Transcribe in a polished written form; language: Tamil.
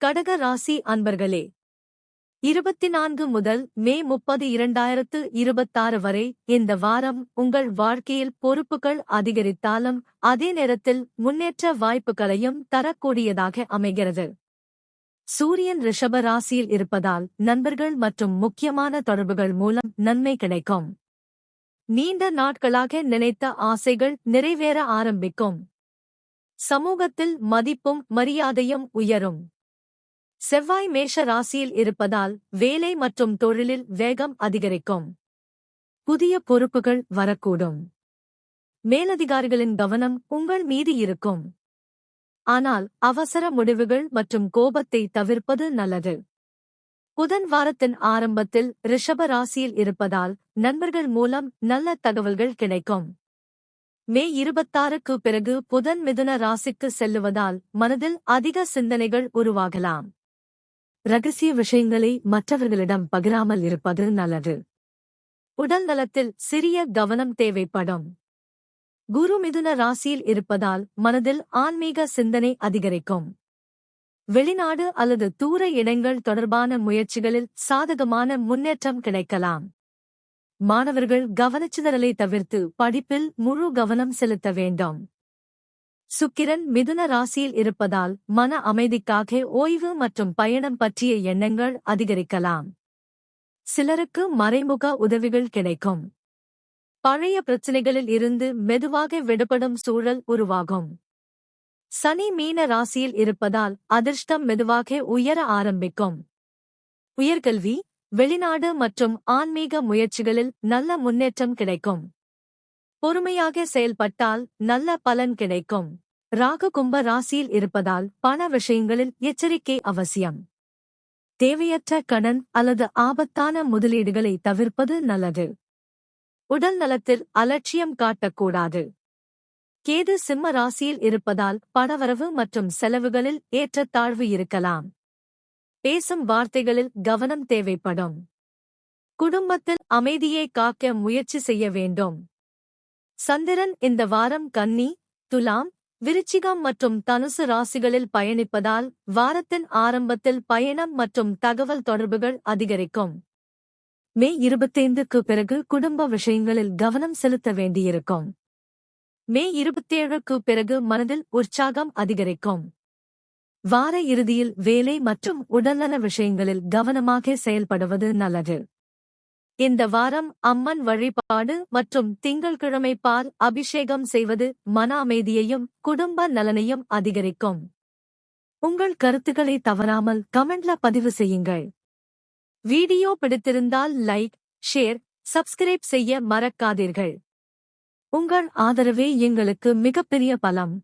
கடக ராசி அன்பர்களே, 24 முதல் மே 30 2026 வரை இந்த வாரம் உங்கள் வாழ்க்கையில் பொறுப்புகள் அதிகரித்தாலும் அதே நேரத்தில் முன்னேற்ற வாய்ப்புகளையும் தரக்கூடியதாக அமைகிறது. சூரியன் ரிஷப ராசியில் இருப்பதால் நண்பர்கள் மற்றும் முக்கியமான தொடர்புகள் மூலம் நன்மை கிடைக்கும். நீண்ட நாட்களாக நினைத்த ஆசைகள் நிறைவேற ஆரம்பிக்கும். சமூகத்தில் மதிப்பும் மரியாதையும் உயரும். செவ்வாய் மேஷ ராசியில் இருப்பதால் வேலை மற்றும் தொழிலில் வேகம் அதிகரிக்கும். புதிய பொறுப்புகள் வரக்கூடும். மேலதிகாரிகளின் கவனம் உங்கள் மீது இருக்கும். ஆனால் அவசர முடிவுகள் மற்றும் கோபத்தை தவிர்ப்பது நல்லது. புதன் வாரத்தின் ஆரம்பத்தில் ரிஷப ராசியில் இருப்பதால் நண்பர்கள் மூலம் நல்ல தகவல்கள் கிடைக்கும். மே 26க்கு பிறகு புதன் மிதுன ராசிக்கு செல்லுவதால் மனதில் அதிக சிந்தனைகள் உருவாகலாம். ரகசிய விஷயங்களை மற்றவர்களிடம் பகிராமல் இருப்பது நல்லது. உடல் நலத்தில் சிறிய கவனம் தேவைப்படும். குரு மிதுன ராசியில் இருப்பதால் மனதில் ஆன்மீக சிந்தனை அதிகரிக்கும். வெளிநாடு அல்லது தூர இடங்கள் தொடர்பான முயற்சிகளில் சாதகமான முன்னேற்றம் கிடைக்கலாம். மாணவர்கள் கவனச்சிதறலை தவிர்த்து படிப்பில் முழு கவனம் செலுத்த வேண்டும். சுக்கிரன் மிதுன ராசியில் இருப்பதால் மன அமைதிக்காக ஓய்வு மற்றும் பயணம் பற்றிய எண்ணங்கள் அதிகரிக்கலாம். சிலருக்கு மறைமுக உதவிகள் கிடைக்கும். பழைய பிரச்சினைகளில் இருந்து மெதுவாக விடுபடும் சூழல் உருவாகும். சனி மீன ராசியில் இருப்பதால் அதிர்ஷ்டம் மெதுவாக உயர ஆரம்பிக்கும். உயர்கல்வி, வெளிநாடு மற்றும் ஆன்மீக முயற்சிகளில் நல்ல முன்னேற்றம் கிடைக்கும். பொறுமையாக செயல்பட்டால் நல்ல பலன் கிடைக்கும். ராகு கும்ப ராசியில் இருப்பதால் பண விஷயங்களில் எச்சரிக்கை அவசியம். தேவையற்ற கடன் அல்லது ஆபத்தான முதலீடுகளை தவிர்ப்பது நல்லது. உடல் நலத்தில் அலட்சியம் காட்டக்கூடாது. கேது சிம்ம ராசியில் இருப்பதால் பணவரவு மற்றும் செலவுகளில் ஏற்றத்தாழ்வு இருக்கலாம். பேசும் வார்த்தைகளில் கவனம் தேவைப்படும். குடும்பத்தில் அமைதியை காக்க முயற்சி செய்ய வேண்டும். சந்திரன் இந்த வாரம் கன்னி, துலாம், விருச்சிகம் மற்றும் தனுசு ராசிகளில் பயணிப்பதால் வாரத்தின் ஆரம்பத்தில் பயணம் மற்றும் தகவல் தொடர்புகள் அதிகரிக்கும். மே 25க்கு பிறகு குடும்ப விஷயங்களில் கவனம் செலுத்த வேண்டியிருக்கும். மே 27க்கு பிறகு மனதில் உற்சாகம் அதிகரிக்கும். வார இறுதியில் வேலை மற்றும் உடல்நல விஷயங்களில் கவனமாக செயல்படுவது நல்லது. இந்த வாரம் அம்மன் வழிபாடு மற்றும் திங்கள்கிழமை பால் அபிஷேகம் செய்வது மன அமைதியையும் குடும்ப நலனையும் அதிகரிக்கும். உங்கள் கருத்துக்களை தவறாமல் கமெண்ட்ல பதிவு செய்யுங்கள். வீடியோ பிடித்திருந்தால் லைக், ஷேர், சப்ஸ்கிரைப் செய்ய மறக்காதீர்கள். உங்கள் ஆதரவே எங்களுக்கு மிகப்பெரிய பலம்.